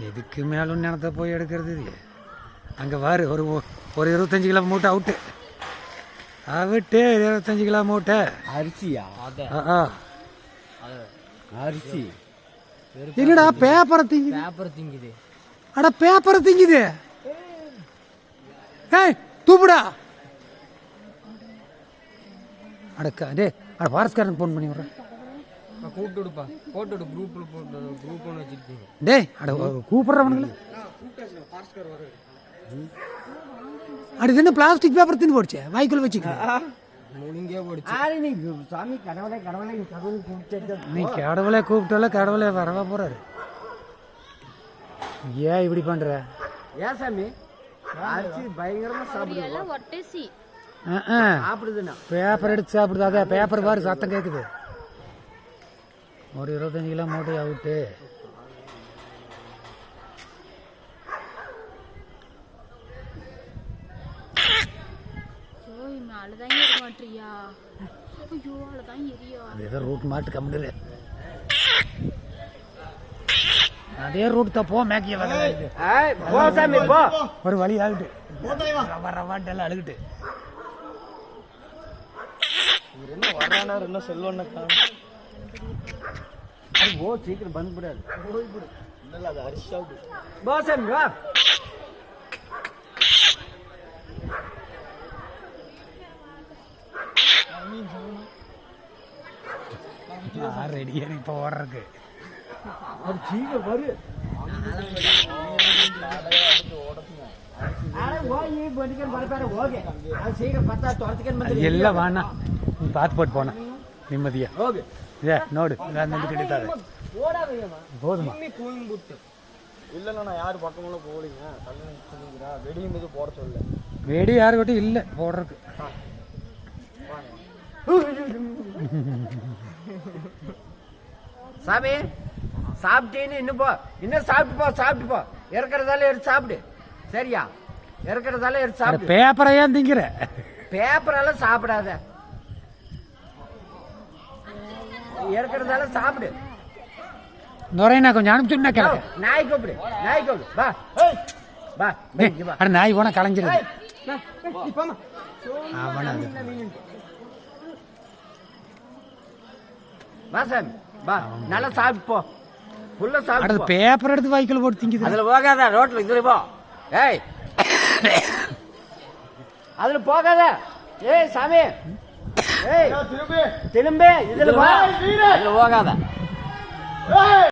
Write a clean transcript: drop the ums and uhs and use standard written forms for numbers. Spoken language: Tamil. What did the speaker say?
இதுக்கு மேலும் நேரத்தை போய் எடுக்கிறது அங்கே வாரு ஒரு 25 கிலோ மூட்டை அவுட்டு 25 கிலோ மூட்டை அரிசியா? அரிசி என்னடா பேப்பரை திங்குது அட பேப்பரை திங்குது. ஏய் தூப்புடா அடக்கா டே அட ஃபாரஸ்ட்காரன் ஃபோன் பண்ணி விட்றேன். கூப்பிட்டுடுப்பா போட்டு குரூப்பில் போட்டு குரூப் ஒன்று வச்சுருக்கீங்க. டேய் அட கூப்பிட்றவனுங்கள அடி என்ன பிளாஸ்டிக் பேப்பர் தின்னு போடுச்சு வாய்க்குள்ள வச்சுக்க முழுங்கே போடுச்சு. சாமி கடவுளை கடவுளை கடவுள் கூப்பிட்டு நீ கடவுளே கூப்பிட்டால கடவுளே வரவா போறாரு. ஏன் இப்படி பண்ற? ஏன் சாமி அரிசி பயங்கரமா சாப்பிடுது. சாப்பிடுதுண்ணா பேப்பர் எடுத்து சாப்பிடுது. அதே பேப்பர் பாரு சத்தம் கேட்குது. ஒரு 25 கிலோ மூட்டை அவுட்டு. ஏதோ ரூட் மாட்டு கம்முடு. அதே ரூட் தான் போ மேக்கிய ஒரு வழி ஆகிட்டு ரவாண்டெல்லாம் அழுகிட்டு என்ன வரானார் என்ன செல்வண்ணா ஓ சீக்கிரம் பந்து விடாது இல்லை அது அரிசி சாப்பிடு பாசன் வா ரெடியா இப்போ ஓடுறதுக்கு அது சீக்கிரம் வரு எல்லாம் வேணா நீ பார்த்து போட்டு போன நிம்மதியா நோடு கிடைத்தாது போதுமா? இல்லைண்ணா யாரு பக்கமெಲ್ಲ போகலீங்க வெடியும் போது போட சொல்ல வெடி யாருக்கிட்டும் இல்லை போடுறதுக்கு. சாமி சாப்பிட்டேன்னு இன்னும் போ இன்னும் சாப்பிட்டு போ இறக்குறதால எடுத்து சாப்பிடு சரியா? இறக்குறதால எடுத்து சாப்பிடு. பேப்பரை ஏன் திங்கிற? பேப்பரெல்லாம் சாப்பிடாத இறக்குறதால சாப்பிடு. நுரையினா கொஞ்சம் அனுப்பிச்சுன்னா கிளம்ப. நாய் கூப்பிடு வா வா அட நாய் போனா கலைஞ்சிருது. வா சாமி வா நல்லா சாப்பிட்டு போ ஃபுல்லா சாப்பிடு. பேப்பர் எடுத்து வாய்க்குள்ள போட்டு திங்குது. அதுல போகாத ரோட்ல இதுல போ. ஏய் அதுல போகாத. ஏய் சாமி ஏய் திரும்பி இதுல வா. அதுல போகாத.